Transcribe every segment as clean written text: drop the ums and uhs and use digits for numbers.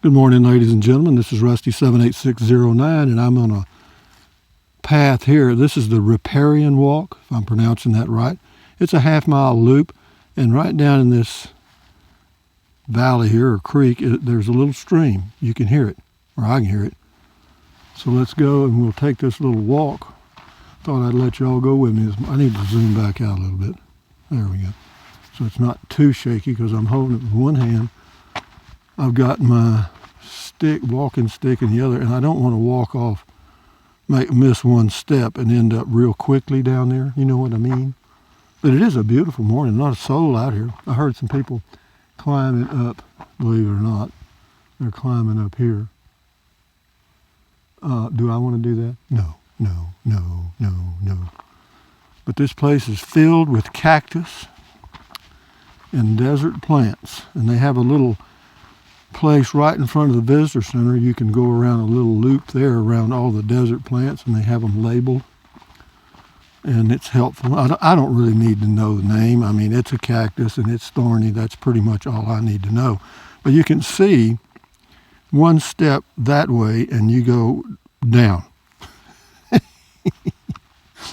Good morning, ladies and gentlemen. This is Rusty78609, and I'm on a path here. This is the Riparian Walk, if I'm pronouncing that right. It's a half-mile loop, and right down in this valley here, or creek, there's a little stream. You can hear it, or I can hear it. So let's go, and we'll take this little walk. Thought I'd let you all go with me. I need to zoom back out a little bit. There we go. So it's not too shaky because I'm holding it with one hand. I've got my walking stick in the other, and I don't want to walk off, miss one step and end up real quickly down there. You know what I mean? But it is a beautiful morning. Not a soul out here. I heard some people climbing up, believe it or not. They're climbing up here. Do I want to do that? No. But this place is filled with cactus and desert plants, and they have a little place right in front of the visitor center. You can go around a little loop there around all the desert plants, and they have them labeled, and it's helpful. I don't really need to know the name. I mean, it's a cactus and it's thorny. That's pretty much all I need to know. But you can see one step that way and you go down.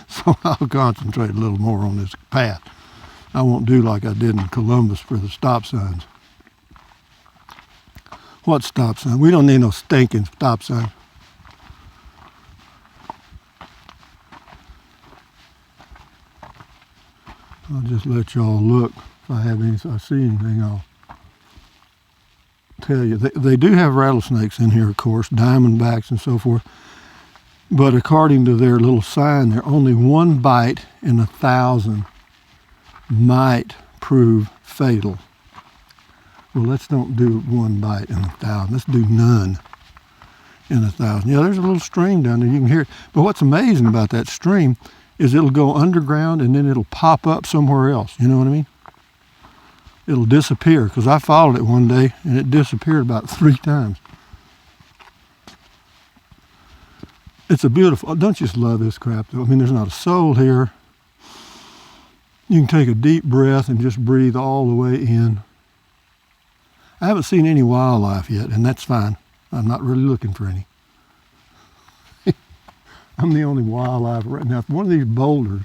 So I'll concentrate a little more on this path. I won't do like I did in Columbus for the stop signs. What stop sign? We don't need no stinking stop sign. I'll just let y'all look. If I see anything, I'll tell you. They do have rattlesnakes in here, of course, diamondbacks and so forth. But according to their little sign there, only one bite in 1,000 might prove fatal. Well, let's don't do one bite in 1,000. Let's do none in 1,000. Yeah, there's a little stream down there. You can hear it. But what's amazing about that stream is it'll go underground and then it'll pop up somewhere else. You know what I mean? It'll disappear, because I followed it one day and it disappeared about 3 times. It's a beautiful, don't you just love this crap though? I mean, there's not a soul here. You can take a deep breath and just breathe all the way in. I haven't seen any wildlife yet, and that's fine. I'm not really looking for any. I'm the only wildlife right now. If one of these boulders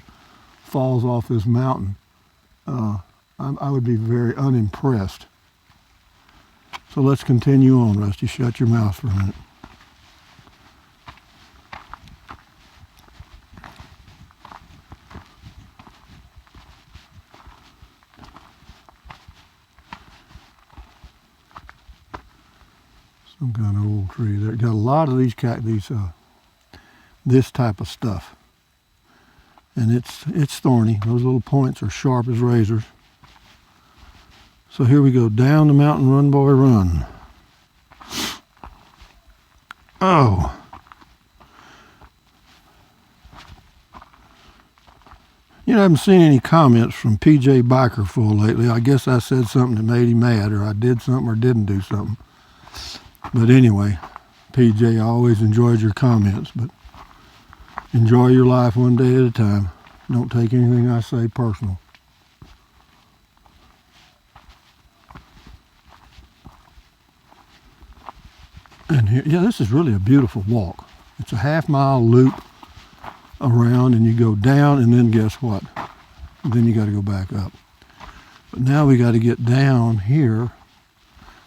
falls off this mountain, I would be very unimpressed. So let's continue on, Rusty. Shut your mouth for a minute. Some kind of old tree there. Got a lot of these this type of stuff, and it's thorny. Those little points are sharp as razors. So here we go down the mountain. Run, boy, run. Oh, I haven't seen any comments from PJ Bikerful lately. I guess I said something that made him mad, or I did something or didn't do something. But anyway, PJ, I always enjoyed your comments, but enjoy your life one day at a time. Don't take anything I say personal. And here, yeah, this is really a beautiful walk. It's a half-mile loop around, and you go down, and then guess what? Then you got to go back up. But now we got to get down here.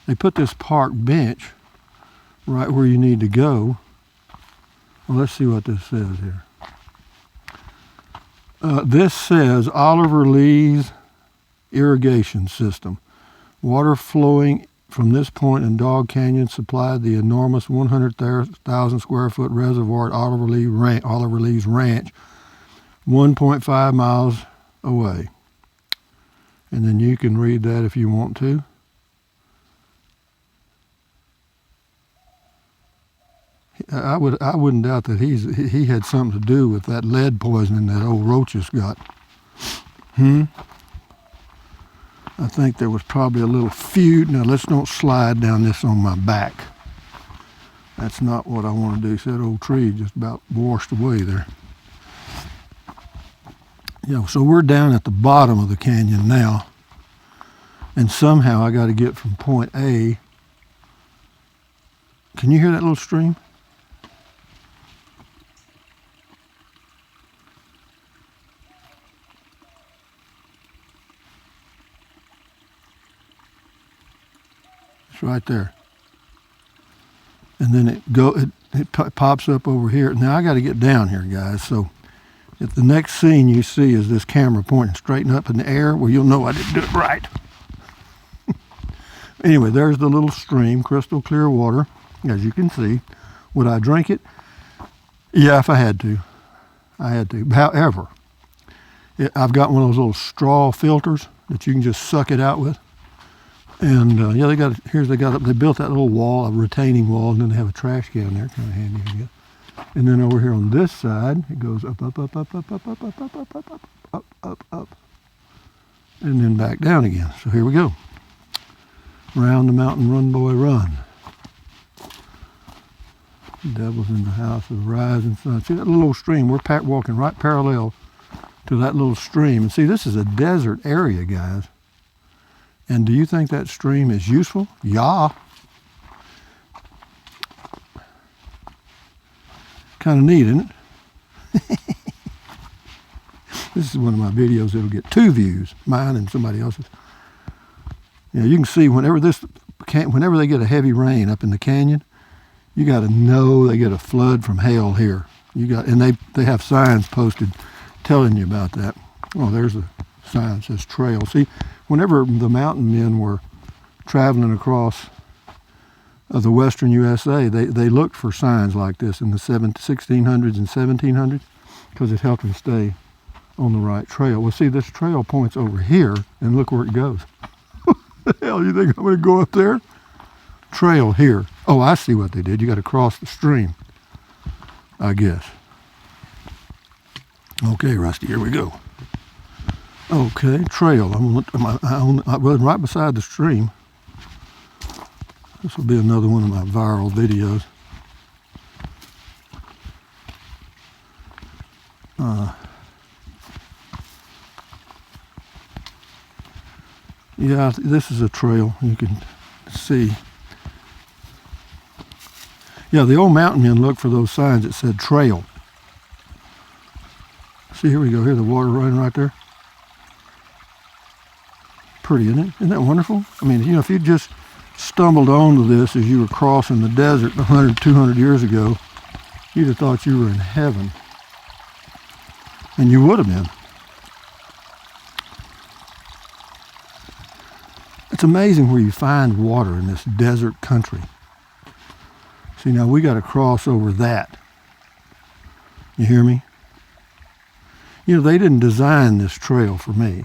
They put this park bench right where you need to go. Well, let's see what this says here. This says Oliver Lee's irrigation system. Water flowing from this point in Dog Canyon supplied the enormous 100,000 square foot reservoir at Oliver Lee's ranch, 1.5 miles away. And then you can read that if you want to. I wouldn't doubt that he had something to do with that lead poisoning that old Roaches got. I think there was probably a little feud. Now let's don't slide down this on my back. That's not what I want to do. See, that old tree just about washed away there. Yeah, so we're down at the bottom of the canyon now, and somehow I got to get from point A Can you hear that little stream? It's right there. And then it pops up over here. Now I got to get down here, guys. So if the next scene you see is this camera pointing straight up in the air, well, you'll know I didn't do it right. Anyway, there's the little stream, crystal clear water, as you can see. Would I drink it? Yeah, if I had to. I had to. However, I've got one of those little straw filters that you can just suck it out with. And yeah, they built that little wall, a retaining wall, and then they have a trash can there, kind of handy, I guess. And then over here on this side, it goes up, up, up, up, up, up, up, up, up, up, up, up, up, up, and then back down again. So here we go. Round the mountain, run, boy, run. The devil's in the house of the rising sun. See that little stream? We're walking right parallel to that little stream. And see, this is a desert area, guys. And do you think that stream is useful? Yeah. Kind of neat, isn't it? This is one of my videos that'll get 2 views, mine and somebody else's. You know, you can see whenever they get a heavy rain up in the canyon, you got to know they get a flood from hail here. And they have signs posted telling you about that. Oh, there's a sign that says trail. See, whenever the mountain men were traveling across the western USA, they looked for signs like this in the 1600s and 1700s because it helped them stay on the right trail. Well, see, this trail points over here, and look where it goes. What the hell, you think I'm going to go up there? Trail here. Oh, I see what they did. You got to cross the stream, I guess. Okay, Rusty, here we go. Okay, trail. I was right beside the stream. This will be another one of my viral videos. Yeah, this is a trail. You can see. Yeah, the old mountain men looked for those signs that said trail. See, here we go. Here's the water running right there. Pretty, isn't it? Isn't that wonderful? I mean, you know, if you just stumbled onto this as you were crossing the desert 100, 200 years ago, you'd have thought you were in heaven. And you would have been. It's amazing where you find water in this desert country. See, now we got to cross over that. You hear me? You know, they didn't design this trail for me.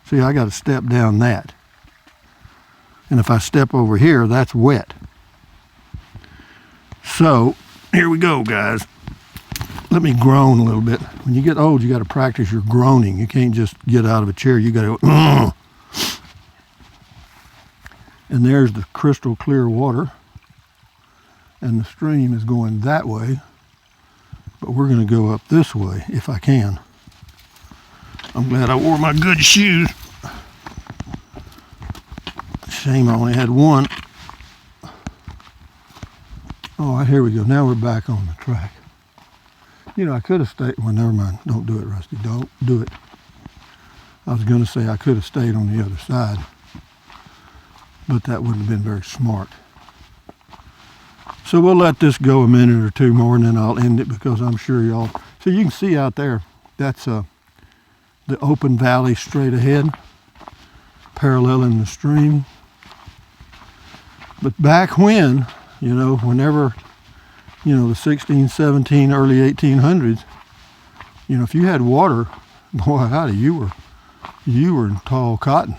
See, I got to step down that. And if I step over here, that's wet. So, here we go, guys. Let me groan a little bit. When you get old, you got to practice your groaning. You can't just get out of a chair. You got to go, ugh. And there's the crystal clear water. And the stream is going that way. But we're going to go up this way, if I can. I'm glad I wore my good shoes. Shame I only had one. All right, here we go. Now we're back on the track. You know, I could have stayed. Well, never mind. Don't do it, Rusty. Don't do it. I was going to say I could have stayed on the other side. But that wouldn't have been very smart. So we'll let this go a minute or two more, and then I'll end it because I'm sure y'all... So you can see out there, that's the open valley straight ahead, paralleling the stream. But back when, you know, whenever, you know, the 16, 17, early 1800s, you know, if you had water, boy, howdy, you were in tall cotton.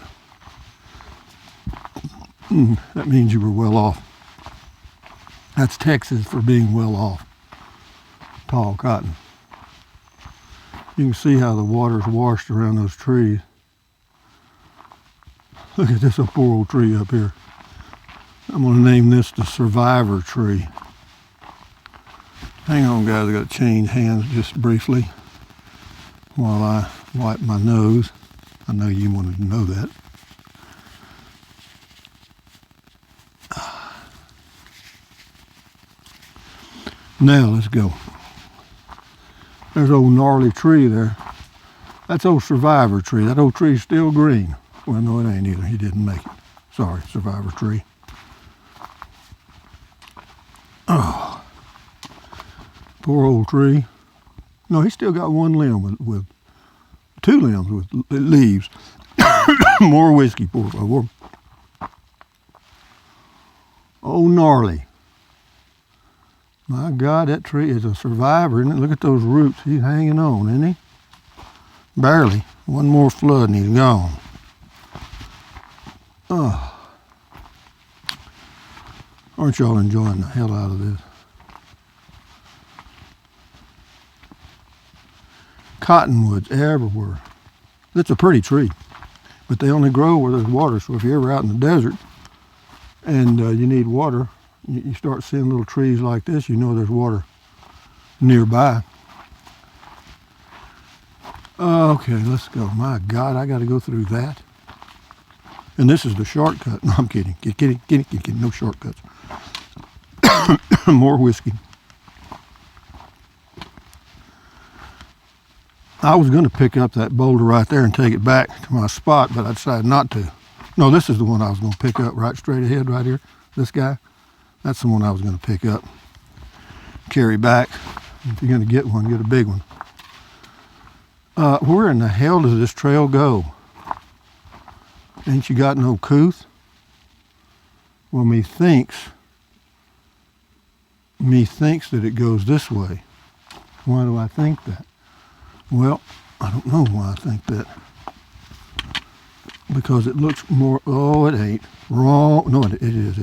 That means you were well off. That's Texas for being well off. Tall cotton. You can see how the water's washed around those trees. Look at this poor old tree up here. I'm going to name this the survivor tree. Hang on, guys. I got to change hands just briefly while I wipe my nose. I know you wanted to know that. Now let's go. There's old gnarly tree there. That's old survivor tree. That old tree's still green. Well, no, it ain't either. He didn't make it. Sorry, survivor tree. Oh, poor old tree. No, he's still got one limb with two limbs with leaves. More whiskey, por favor. Oh, gnarly. My God, that tree is a survivor, isn't it? Look at those roots. He's hanging on, isn't he? Barely. One more flood and he's gone. Oh. Aren't y'all enjoying the hell out of this? Cottonwoods everywhere. It's a pretty tree, but they only grow where there's water. So if you're ever out in the desert and you need water, you start seeing little trees like this, you know there's water nearby. Okay, let's go. My God, I got to go through that. And this is the shortcut. No, I'm kidding. Kidding. No shortcuts. More whiskey. I was going to pick up that boulder right there and take it back to my spot, but I decided not to. No, this is the one I was going to pick up right straight ahead right here. This guy. That's the one I was going to pick up. Carry back. If you're going to get one, get a big one. Where in the hell does this trail go? Ain't you got no couth? Well, methinks that it goes this way. Why do I think that? Well, I don't know why I think that. Because it looks more, oh, it ain't. Wrong. No, it is.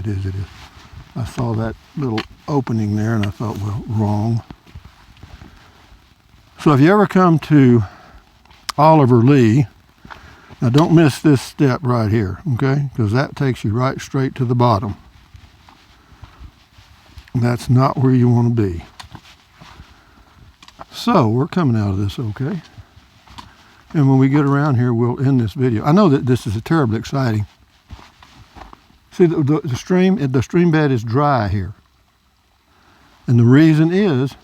I saw that little opening there and I thought, well, wrong. So if you ever come to Oliver Lee, now don't miss this step right here, okay? Because that takes you right straight to the bottom. That's not where you want to be. So we're coming out of this okay. And when we get around here, we'll end this video. I know that this is terribly exciting. See, the stream bed is dry here. And the reason is,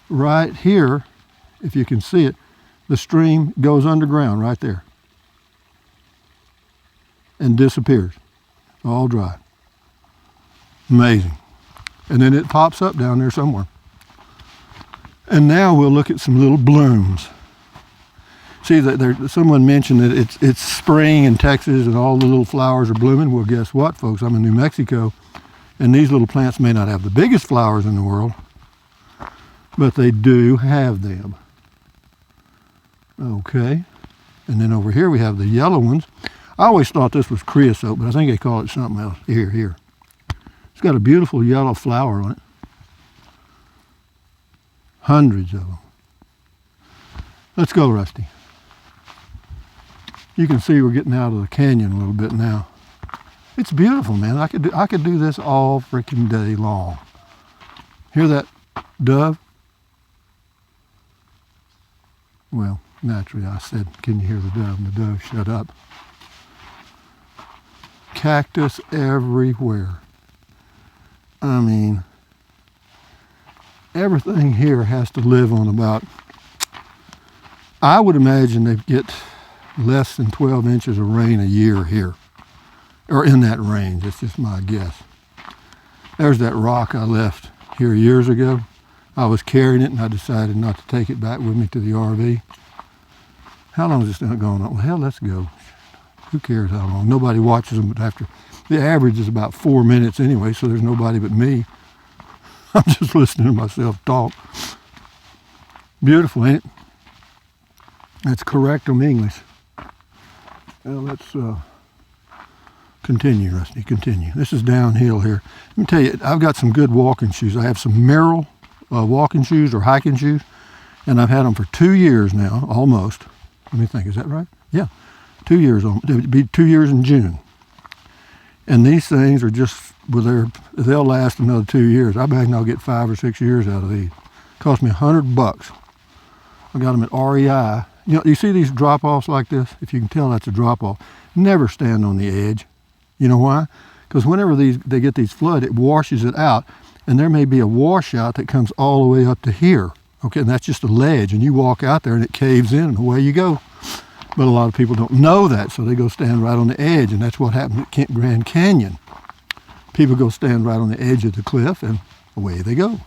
right here, if you can see it, the stream goes underground right there. And disappears. All dry. Amazing. And then it pops up down there somewhere. And now we'll look at some little blooms. See, someone mentioned that it's spring in Texas and all the little flowers are blooming. Well, guess what, folks? I'm in New Mexico, and these little plants may not have the biggest flowers in the world, but they do have them. Okay. And then over here we have the yellow ones. I always thought this was creosote, but I think they call it something else. Here. It's got a beautiful yellow flower on it. Hundreds of them. Let's go, Rusty. You can see we're getting out of the canyon a little bit now. It's beautiful, man. I could do this all freaking day long. Hear that dove? Well, naturally I said, can you hear the dove? And the dove shut up. Cactus everywhere. I mean, everything here has to live on about, I would imagine they get less than 12 inches of rain a year here, or in that range. It's just my guess. There's that rock I left here years ago. I was carrying it and I decided not to take it back with me to the RV. How long is this thing going on? Well, hell, let's go. Who cares how long? Nobody watches them, but after, the average is about 4 minutes anyway, so there's nobody but me. I'm just listening to myself talk. Beautiful, ain't it? That's correct on English. Well, let's continue, Rusty, continue. This is downhill here. Let me tell you, I've got some good walking shoes. I have some Merrell walking shoes or hiking shoes, and I've had them for 2 years now, almost. Let me think, is that right? Yeah, 2 years. It'll be 2 years in June. And these things are just, well, they'll last another 2 years. I bet I'll get 5 or 6 years out of these. Cost me $100. I got them at REI. You know, you see these drop-offs like this? If you can tell that's a drop-off. Never stand on the edge. You know why? Because whenever they get these flood, it washes it out. and there may be a washout that comes all the way up to here. Okay, and that's just a ledge, and you walk out there and it caves in and away you go. But a lot of people don't know that, so they go stand right on the edge, and that's what happened at Grand Canyon. People go stand right on the edge of the cliff, and away they go.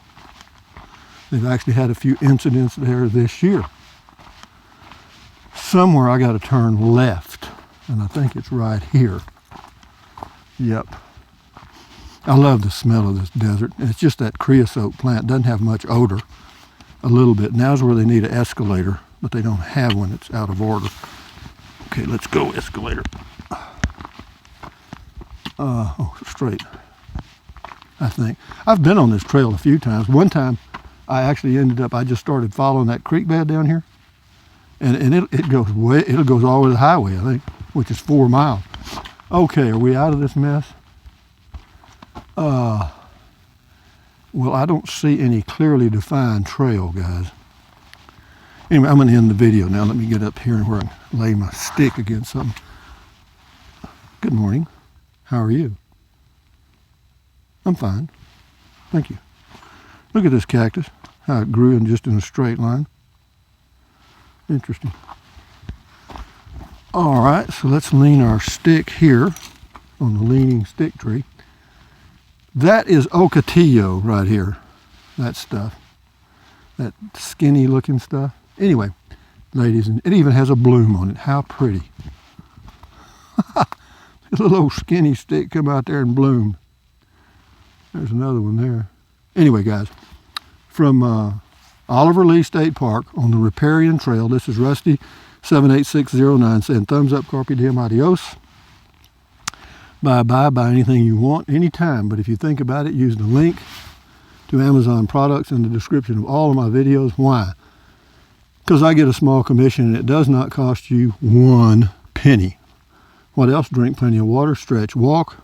They've actually had a few incidents there this year. Somewhere I got to turn left, and I think it's right here. Yep. I love the smell of this desert. It's just that creosote plant. Doesn't have much odor. A little bit. Now's where they need an escalator, but they don't have one. It's out of order. Okay, let's go, escalator. Straight, I think. I've been on this trail a few times. One time, I actually I just started following that creek bed down here, and it goes all the way to the highway, I think, which is 4 miles. Okay, are we out of this mess? Well, I don't see any clearly defined trail, guys. Anyway, I'm going to end the video now. Let me get up here and where I can lay my stick against something. Good morning. How are you? I'm fine. Thank you. Look at this cactus, how it grew just in a straight line. Interesting. All right, so let's lean our stick here on the leaning stick tree. That is ocotillo right here, that stuff. That skinny looking stuff. Anyway, ladies, and it even has a bloom on it. How pretty. A little old skinny stick come out there and bloom. There's another one there. Anyway, guys, from Oliver Lee State Park on the Riparian Trail, this is Rusty 78609 saying thumbs up, carpe diem, adios. Bye-bye, buy anything you want, anytime. But if you think about it, use the link to Amazon products in the description of all of my videos. Why? Because I get a small commission and it does not cost you 1 penny. What else? Drink plenty of water, stretch, walk.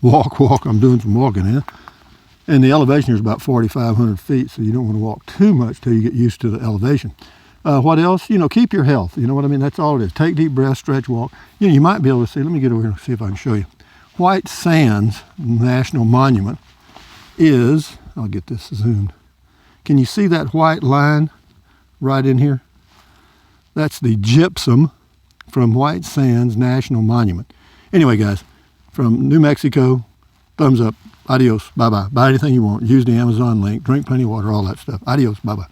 walk. I'm doing some walking here. And the elevation here is about 4,500 feet, so you don't want to walk too much till you get used to the elevation. What else? Keep your health. You know what I mean? That's all it is. Take deep breaths, stretch, walk. You might be able to see. Let me get over here and see if I can show you. White Sands National Monument is, I'll get this zoomed. Can you see that white line right in here? That's the gypsum from White Sands National Monument. Anyway, guys, from New Mexico, thumbs up. Adios. Bye-bye. Buy anything you want. Use the Amazon link. Drink plenty of water, all that stuff. Adios. Bye-bye.